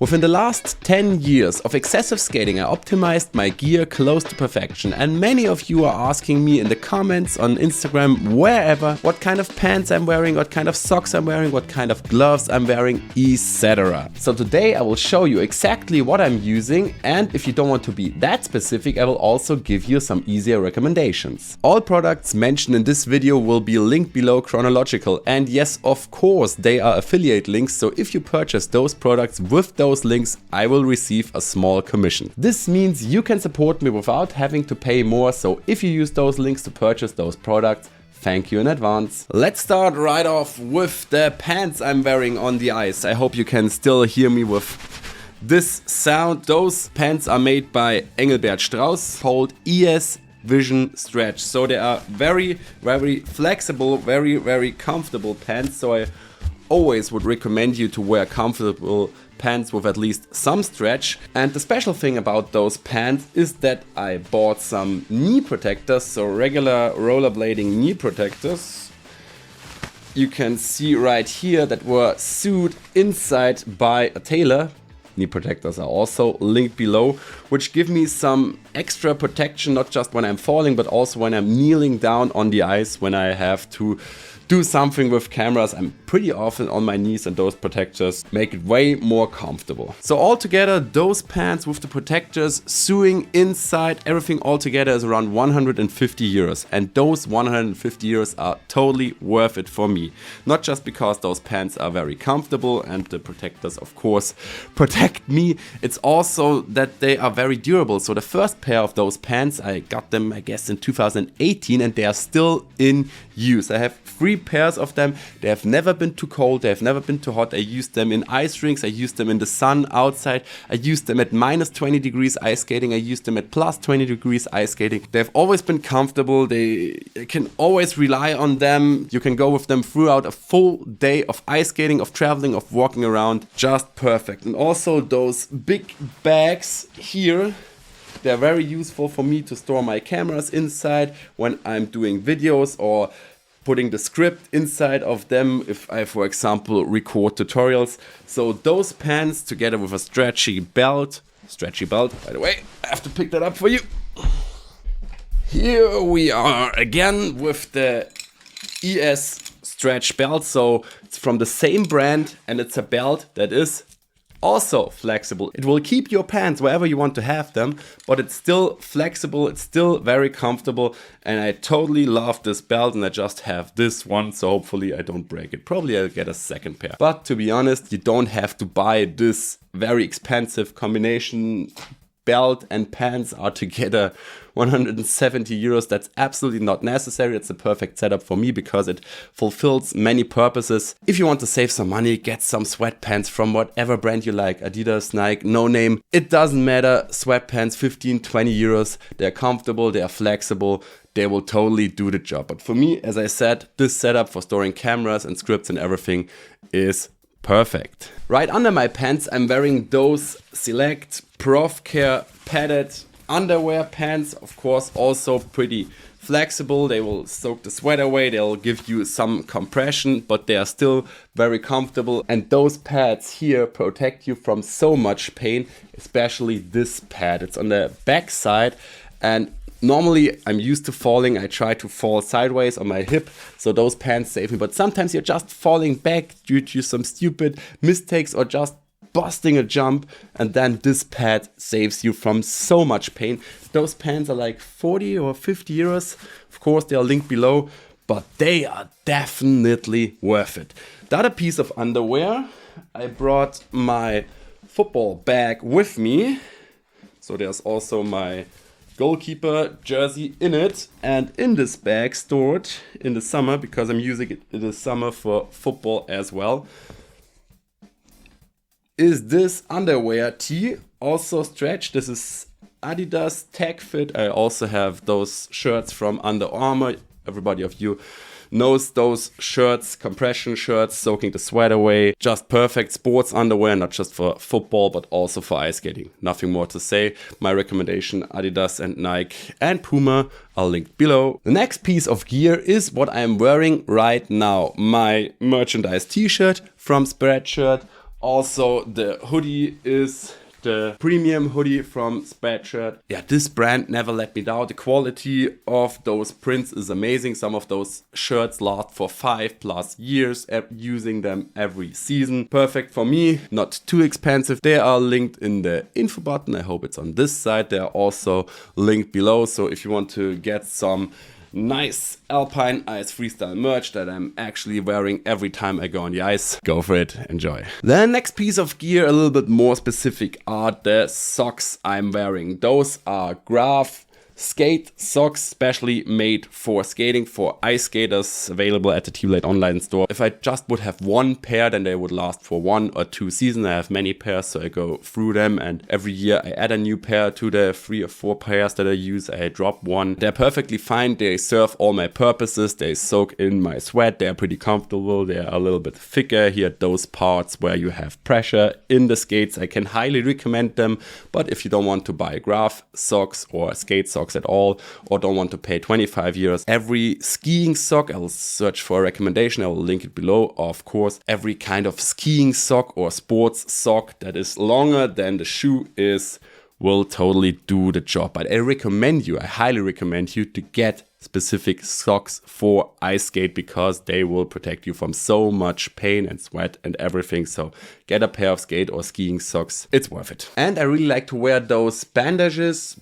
Within the last 10 years of excessive skating, I optimized my gear close to perfection, and many of you are asking me in the comments on Instagram, wherever, what kind of pants I'm wearing, what kind of socks I'm wearing, what kind of gloves I'm wearing, etc. So today I will show you exactly what I'm using, and if you don't want to be that specific, I will also give you some easier recommendations. All products mentioned in this video will be linked below Chronological, and yes, of course, they are affiliate links, so if you purchase those products with those links, I will receive a small commission. This means you can support me without having to pay more, so if you use those links to purchase those products, thank you in advance. Let's start right off with the pants I'm wearing on the ice. I hope you can still hear me with this sound. Those pants are made by Engelbert Strauss, called ES Vision Stretch. So they are very, very flexible, very, very comfortable pants. So I always would recommend you to wear comfortable pants with at least some stretch. And the special thing about those pants is that I bought some knee protectors, so regular rollerblading knee protectors. You can see right here that were sewed inside by a tailor. Knee protectors are also linked below, which give me some extra protection, not just when I'm falling, but also when I'm kneeling down on the ice, when I have to do something with cameras. I'm pretty often on my knees, and those protectors make it way more comfortable. So altogether, those pants with the protectors sewing inside, everything altogether is around 150 euros. And those 150 euros are totally worth it for me. Not just because those pants are very comfortable and the protectors, of course, protect me. It's also that they are very durable. So the first pair of those pants, I got them, I guess, in 2018, and they are still in use. I have 3 pairs of them. They have never been too cold, they have never been too hot. I used them in ice rinks, I used them in the sun outside, I used them at minus 20 degrees ice skating, I used them at plus 20 degrees ice skating. They've always been comfortable, you can always rely on them. You can go with them throughout a full day of ice skating, of traveling, of walking around. Just perfect. And also those big bags here, they're very useful for me to store my cameras inside when I'm doing videos, or putting the script inside of them if I, for example, record tutorials. So those pants together with a stretchy belt, by the way, I have to pick that up for you. Here we are again with the ES stretch belt. So it's from the same brand, and it's a belt that is also flexible. It will keep your pants wherever you want to have them, but it's still flexible, it's still very comfortable, and I totally love this belt, and I just have this one, so hopefully I don't break it. Probably I'll get a second pair. But to be honest, you don't have to buy this very expensive combination. Belt and pants are together 170 euros. That's absolutely not necessary. It's a perfect setup for me because it fulfills many purposes. If you want to save some money, get some sweatpants from whatever brand you like. Adidas, Nike, no name. It doesn't matter. Sweatpants, 15, 20 euros. They're comfortable, they're flexible. They will totally do the job. But for me, as I said, this setup for storing cameras and scripts and everything is perfect. Right under my pants, I'm wearing those select Profcare padded underwear pants. Of course, also pretty flexible. They will soak the sweat away. They'll give you some compression, but they are still very comfortable. And those pads here protect you from so much pain, especially this pad. It's on the back side, and normally I'm used to falling. I try to fall sideways on my hip, so those pants save me. But sometimes you're just falling back due to some stupid mistakes or just busting a jump, and then this pad saves you from so much pain. Those pants are like 40 or 50 euros. Of course, they are linked below, but they are definitely worth it. The other piece of underwear, I brought my football bag with me. So there's also my goalkeeper jersey in it, and in this bag, stored in the summer, because I'm using it in the summer for football as well, is this underwear tee, also stretched. This is Adidas Tech Fit. I also have those shirts from Under Armour. Everybody of you knows those shirts, compression shirts, soaking the sweat away. Just perfect sports underwear, not just for football, but also for ice skating. Nothing more to say. My recommendation, Adidas and Nike and Puma, are linked below. The next piece of gear is what I'm wearing right now. My merchandise t-shirt from Spreadshirt, Also, the hoodie is the premium hoodie from Spreadshirt. Yeah, this brand never let me down. The quality of those prints is amazing. Some of those shirts last for 5+ years, using them every season. Perfect for me, not too expensive. They are linked in the info button. I hope it's on this side. They are also linked below. So if you want to get some nice Alpine Ice Freestyle merch that I'm actually wearing every time I go on the ice, go for it, enjoy. The next piece of gear, a little bit more specific, are the socks I'm wearing. Those are Graf Skatesocks, specially made for skating, for ice skaters, available at the T-Blade online store. If I just would have one pair, then they would last for 1 or 2 seasons. I have many pairs, so I go through them, and every year I add a new pair to the 3 or 4 pairs that I use. I drop one. They're perfectly fine. They serve all my purposes. They soak in my sweat. They're pretty comfortable. They're a little bit thicker here at those parts where you have pressure in the skates. I can highly recommend them, but if you don't want to buy Graf socks or skate socks at all, or don't want to pay 25 euros every skiing sock, I'll search for a recommendation. I will link it below. Of course, every kind of skiing sock or sports sock that is longer than the shoe is will totally do the job. But I highly recommend you to get specific socks for ice skate, because they will protect you from so much pain and sweat and everything. So get a pair of skate or skiing socks. It's worth it. And I really like to wear those bandages,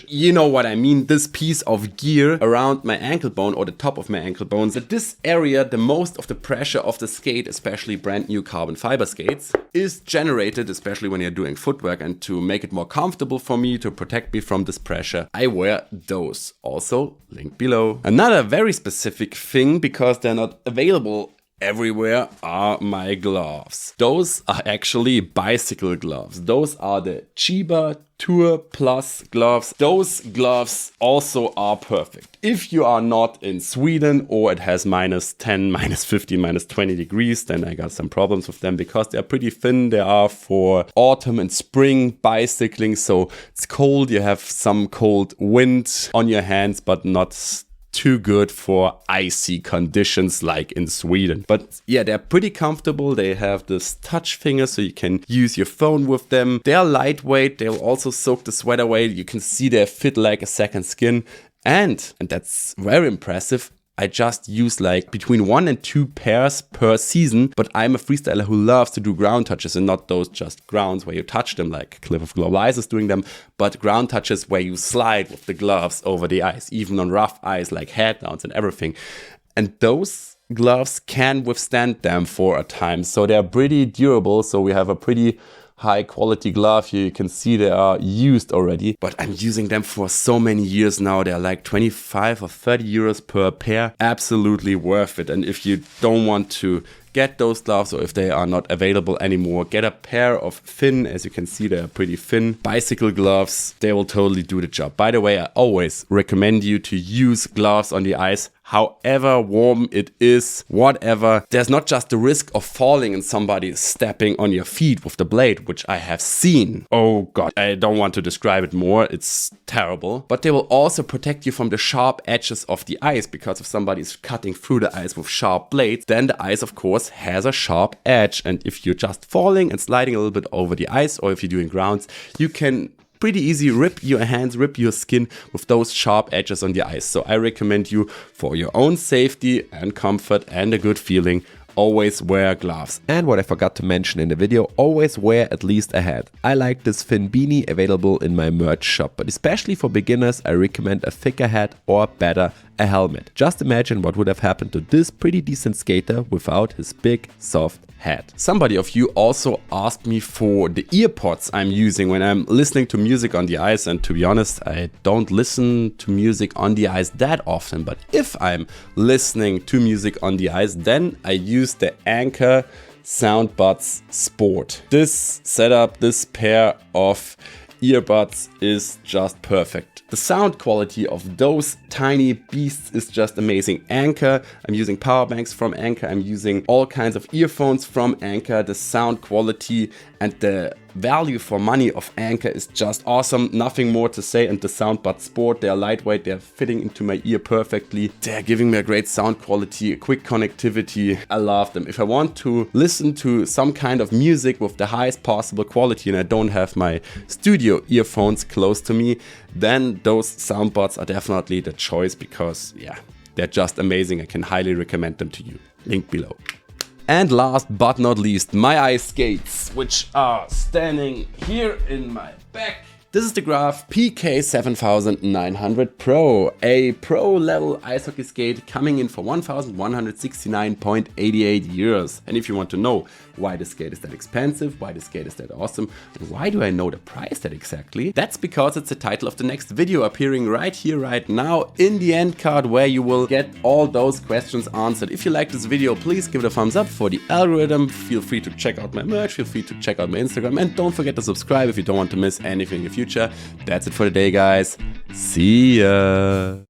you know what I mean. This piece of gear around my ankle bone, or the top of my ankle bones. At this area, the most of the pressure of the skate, especially brand new carbon fiber skates, is generated, especially when you're doing footwork. And to make it more comfortable for me, to protect me from this pressure, I wear those. Also linked below. Another very specific thing, because they're not available everywhere, are my gloves. Those are actually bicycle gloves. Those are the Chiba Tour Plus gloves. Those gloves also are perfect if you are not in Sweden or it has -10, -15, -20 degrees. Then I got some problems with them, because they're pretty thin. They are for autumn and spring bicycling, so it's cold, you have some cold wind on your hands, but not too good for icy conditions like in Sweden. But yeah, they're pretty comfortable. They have this touch finger, so you can use your phone with them. They're lightweight. They'll also soak the sweat away. You can see they fit like a second skin. And that's very impressive, I just use like between 1 and 2 pairs per season, but I'm a freestyler who loves to do ground touches, and not those just grounds where you touch them like Cliff of Global Ice is doing them, but ground touches where you slide with the gloves over the ice, even on rough ice like head downs and everything. And those gloves can withstand them for a time, so they're pretty durable. So we have a pretty high quality glove here. You can see they are used already, but I'm using them for so many years now. They're like 25 or 30 euros per pair. Absolutely worth it. And if you don't want to get those gloves, or if they are not available anymore, get a pair of thin, as you can see they're pretty thin, bicycle gloves. They will totally do the job. By the way, I always recommend you to use gloves on the ice, however warm it is, whatever. There's not just the risk of falling and somebody stepping on your feet with the blade, which I have seen. Oh God, I don't want to describe it more. It's terrible. But they will also protect you from the sharp edges of the ice, because if somebody's cutting through the ice with sharp blades, then the ice of course has a sharp edge. And if you're just falling and sliding a little bit over the ice, or if you're doing grounds, you can pretty easy rip your hands, rip your skin with those sharp edges on the ice. So I recommend you, for your own safety and comfort and a good feeling, always wear gloves. And what I forgot to mention in the video, always wear at least a hat. I like this thin beanie available in my merch shop, but especially for beginners, I recommend a thicker hat, or better, a helmet. Just imagine what would have happened to this pretty decent skater without his big, soft hat. Somebody of you also asked me for the earpods I'm using when I'm listening to music on the ice, and to be honest, I don't listen to music on the ice that often, but if I'm listening to music on the ice, then I use the Anker Soundbuds Sport. This setup, this pair of earbuds is just perfect. The sound quality of those tiny beasts is just amazing. Anker, I'm using power banks from Anker, I'm using all kinds of earphones from Anker. The sound quality and the value for money of Anker is just awesome. Nothing more to say. And the Soundbud Sport, they're lightweight, they're fitting into my ear perfectly. They're giving me a great sound quality, quick connectivity. I love them. If I want to listen to some kind of music with the highest possible quality and I don't have my studio earphones close to me, then those soundbuds are definitely the choice because, yeah, they're just amazing. I can highly recommend them to you. Link below. And last but not least, my Iceskates, which are standing here in my back. This is the Graf PK7900 Pro, a pro level ice hockey skate coming in for 1,169.88 euros. And if you want to know why the skate is that expensive, why the skate is that awesome, and why do I know the price that exactly, that's because it's the title of the next video appearing right here, right now in the end card, where you will get all those questions answered. If you like this video, please give it a thumbs up for the algorithm. Feel free to check out my merch, feel free to check out my Instagram, and don't forget to subscribe if you don't want to miss anything in the future. That's it for today, guys. See ya!